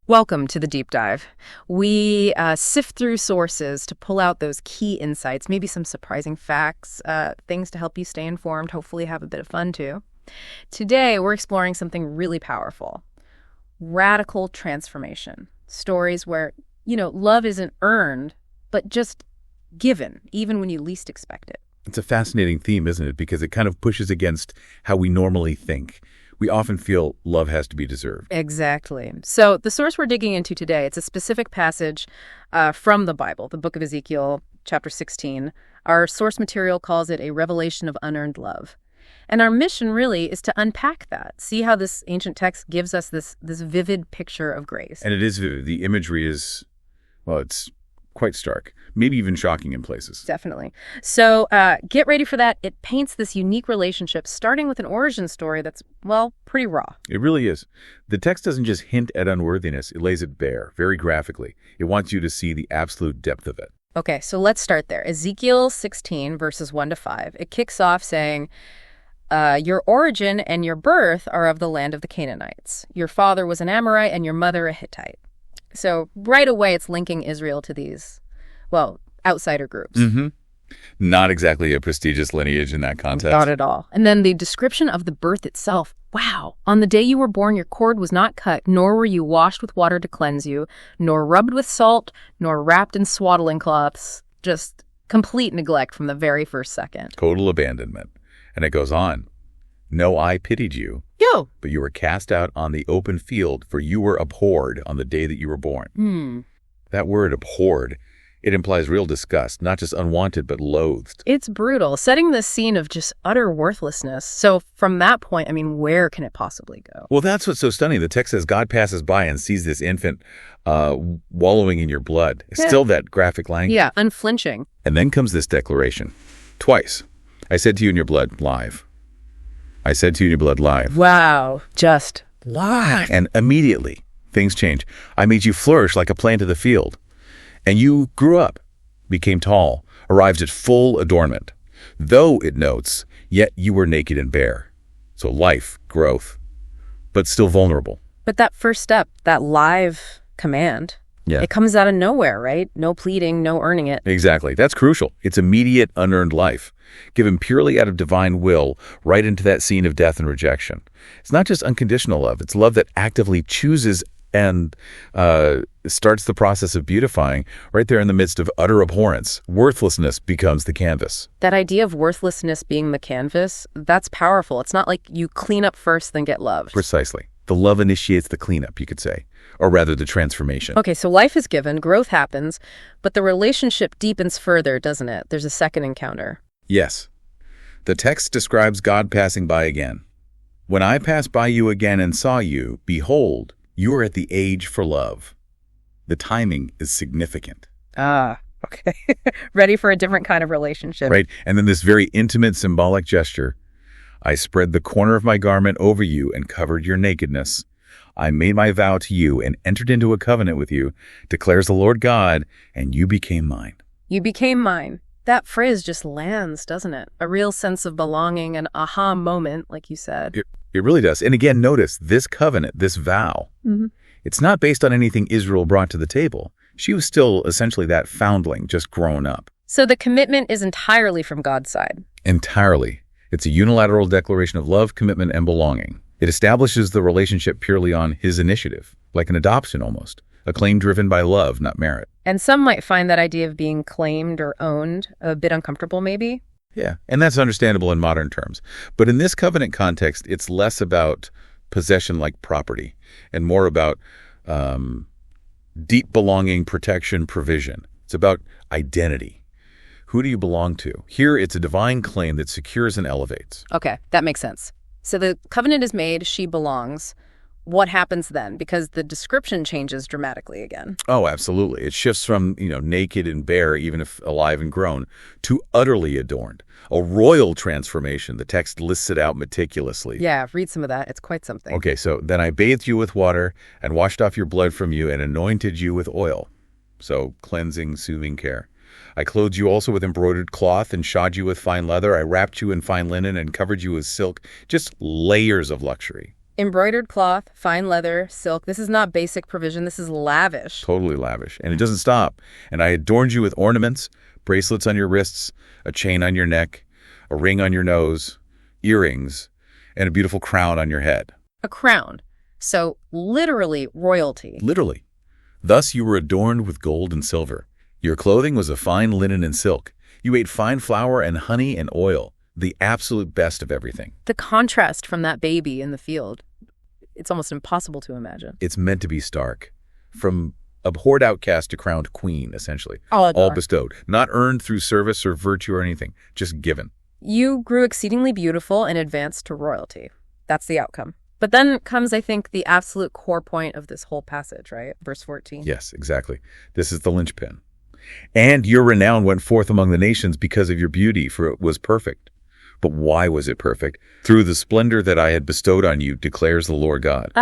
Welcome to the deep dive. We sift through sources to pull out those key insights, maybe some surprising facts, things to help you stay informed, hopefully have a bit of fun too. Today, we're exploring something really powerful. Radical transformation. Stories where, love isn't earned, but just given, even when you least expect it. It's a fascinating theme, isn't it? Because it kind of pushes against how we normally think. We often feel love has to be deserved. Exactly. So the source we're digging into today, it's a specific passage from the Bible, the book of Ezekiel, chapter 16. Our source material calls it a revelation of unearned love. And our mission really is to unpack that, see how this ancient text gives us this vivid picture of grace. And it is vivid. The imagery is, well, it's quite stark, maybe even shocking in places. Definitely. So get ready for that. It paints this unique relationship, starting with an origin story that's, well, pretty raw. It really is. The text doesn't just hint at unworthiness. It lays it bare, very graphically. It wants you to see the absolute depth of it. Okay, so let's start there. Ezekiel 16, verses 1 to 5. It kicks off saying, your origin and your birth are of the land of the Canaanites. Your father was an Amorite and your mother a Hittite. So right away, it's linking Israel to these, well, outsider groups. Mm-hmm. Not exactly a prestigious lineage in that context. Not at all. And then the description of the birth itself. Wow. On the day you were born, your cord was not cut, nor were you washed with water to cleanse you, nor rubbed with salt, nor wrapped in swaddling cloths. Just complete neglect from the very first second. Total abandonment. And it goes on. No eye pitied you. Yo! But you were cast out on the open field, for you were abhorred on the day that you were born. That word, abhorred, it implies real disgust, not just unwanted, but loathed. It's brutal, setting the scene of just utter worthlessness. So from that point, where can it possibly go? Well, that's what's so stunning. The text says God passes by and sees this infant wallowing in your blood. Still that graphic language. Yeah, unflinching. And then comes this declaration. Twice. I said to you in your blood, live. I said to you in your blood, live. Wow, just live. And immediately, things change. I made you flourish like a plant of the field. And you grew up, became tall, arrived at full adornment. Though, it notes, yet you were naked and bare. So life, growth, but still vulnerable. But that first step, that live command, it comes out of nowhere, right? No pleading, no earning it. Exactly. That's crucial. It's immediate, unearned life, given purely out of divine will, right into that scene of death and rejection. It's not just unconditional love. It's love that actively chooses and starts the process of beautifying right there in the midst of utter abhorrence. Worthlessness becomes the canvas. That idea of worthlessness being the canvas, that's powerful. It's not like you clean up first, then get loved. Precisely. The love initiates the cleanup, you could say, or rather the transformation. Okay, so life is given, growth happens, but the relationship deepens further, doesn't it? There's a second encounter. Yes. The text describes God passing by again. When I passed by you again and saw you, behold, you are at the age for love. The timing is significant. Ah, okay. Ready for a different kind of relationship. Right. And then this very intimate symbolic gesture. I spread the corner of my garment over you and covered your nakedness. I made my vow to you and entered into a covenant with you, declares the Lord God, and you became mine. You became mine. That phrase just lands, doesn't it? A real sense of belonging, an aha moment, like you said. It really does. And again, notice this covenant, this vow, it's not based on anything Israel brought to the table. She was still essentially that foundling, just grown up. So the commitment is entirely from God's side. Entirely. It's a unilateral declaration of love, commitment, and belonging. It establishes the relationship purely on his initiative, like an adoption almost, a claim driven by love, not merit. And some might find that idea of being claimed or owned a bit uncomfortable, maybe. Yeah, and that's understandable in modern terms. But in this covenant context, it's less about possession like property and more about deep belonging, protection, provision. It's about identity. Who do you belong to? Here, it's a divine claim that secures and elevates. Okay, that makes sense. So the covenant is made, she belongs. What happens then? Because the description changes dramatically again. Oh, absolutely. It shifts from, naked and bare, even if alive and grown, to utterly adorned. A royal transformation. The text lists it out meticulously. Yeah, read some of that. It's quite something. Okay, so then I bathed you with water and washed off your blood from you and anointed you with oil. So cleansing, soothing care. I clothed you also with embroidered cloth and shod you with fine leather. I wrapped you in fine linen and covered you with silk. Just layers of luxury. Embroidered cloth, fine leather, silk. This is not basic provision. This is lavish. Totally lavish. And it doesn't stop. And I adorned you with ornaments, bracelets on your wrists, a chain on your neck, a ring on your nose, earrings, and a beautiful crown on your head. A crown. So literally royalty. Literally. Thus you were adorned with gold and silver. Your clothing was of fine linen and silk. You ate fine flour and honey and oil, the absolute best of everything. The contrast from that baby in the field, it's almost impossible to imagine. It's meant to be stark. From abhorred outcast to crowned queen, essentially. All bestowed. Not earned through service or virtue or anything, just given. You grew exceedingly beautiful and advanced to royalty. That's the outcome. But then comes, I think, the absolute core point of this whole passage, right? Verse 14. Yes, exactly. This is the linchpin. And your renown went forth among the nations because of your beauty, for it was perfect. But why was it perfect? Through the splendor that I had bestowed on you, declares the Lord God.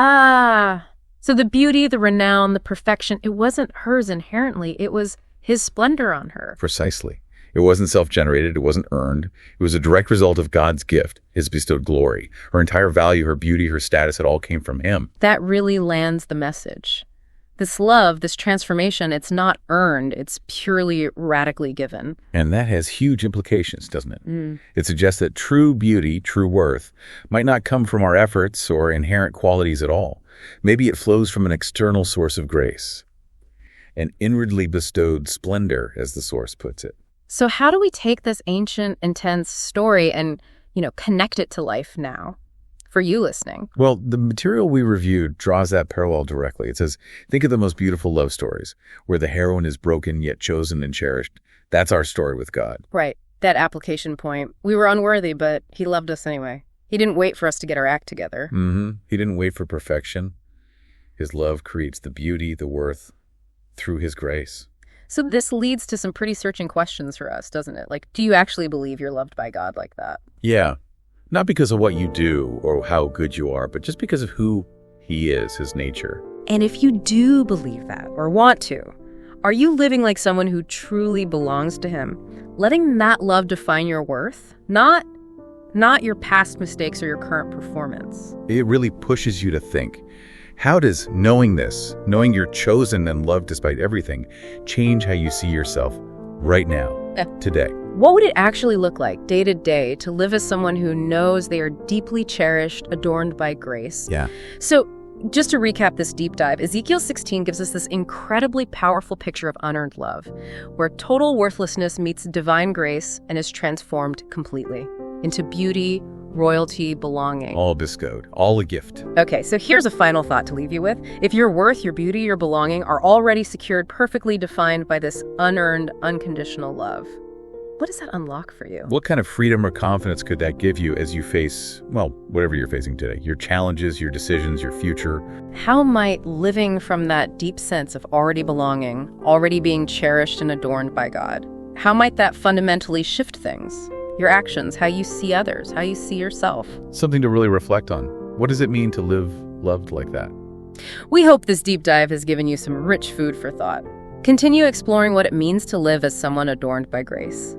So the beauty, the renown, the perfection, it wasn't hers inherently. It was his splendor on her. Precisely. It wasn't self-generated. It wasn't earned. It was a direct result of God's gift, his bestowed glory. Her entire value, her beauty, her status, it all came from him. That really lands the message. This love, this transformation, it's not earned. It's purely radically given. And that has huge implications, doesn't it? It suggests that true beauty, true worth, might not come from our efforts or inherent qualities at all. Maybe it flows from an external source of grace. An inwardly bestowed splendor, as the source puts it. So how do we take this ancient, intense story and, connect it to life now? For you listening. Well, the material we reviewed draws that parallel directly. It says, think of the most beautiful love stories, where the heroine is broken yet chosen and cherished. That's our story with God. Right. That application point. We were unworthy, but he loved us anyway. He didn't wait for us to get our act together. He didn't wait for perfection. His love creates the beauty, the worth, through his grace. So this leads to some pretty searching questions for us, doesn't it? Like, do you actually believe you're loved by God like that? Yeah. Not because of what you do or how good you are, but just because of who he is, his nature. And if you do believe that or want to, are you living like someone who truly belongs to him? Letting that love define your worth? Not your past mistakes or your current performance. It really pushes you to think. How does knowing this, knowing you're chosen and loved despite everything, change how you see yourself right now, today? What would it actually look like day to day to live as someone who knows they are deeply cherished, adorned by grace? Yeah. So just to recap this deep dive, Ezekiel 16 gives us this incredibly powerful picture of unearned love, where total worthlessness meets divine grace and is transformed completely into beauty, royalty, belonging. All bestowed, all a gift. Okay, so here's a final thought to leave you with. If your worth, your beauty, your belonging are already secured, perfectly defined by this unearned, unconditional love, what does that unlock for you? What kind of freedom or confidence could that give you as you face, whatever you're facing today? Your challenges, your decisions, your future. How might living from that deep sense of already belonging, already being cherished and adorned by God, how might that fundamentally shift things? Your actions, how you see others, how you see yourself. Something to really reflect on. What does it mean to live loved like that? We hope this deep dive has given you some rich food for thought. Continue exploring what it means to live as someone adorned by grace.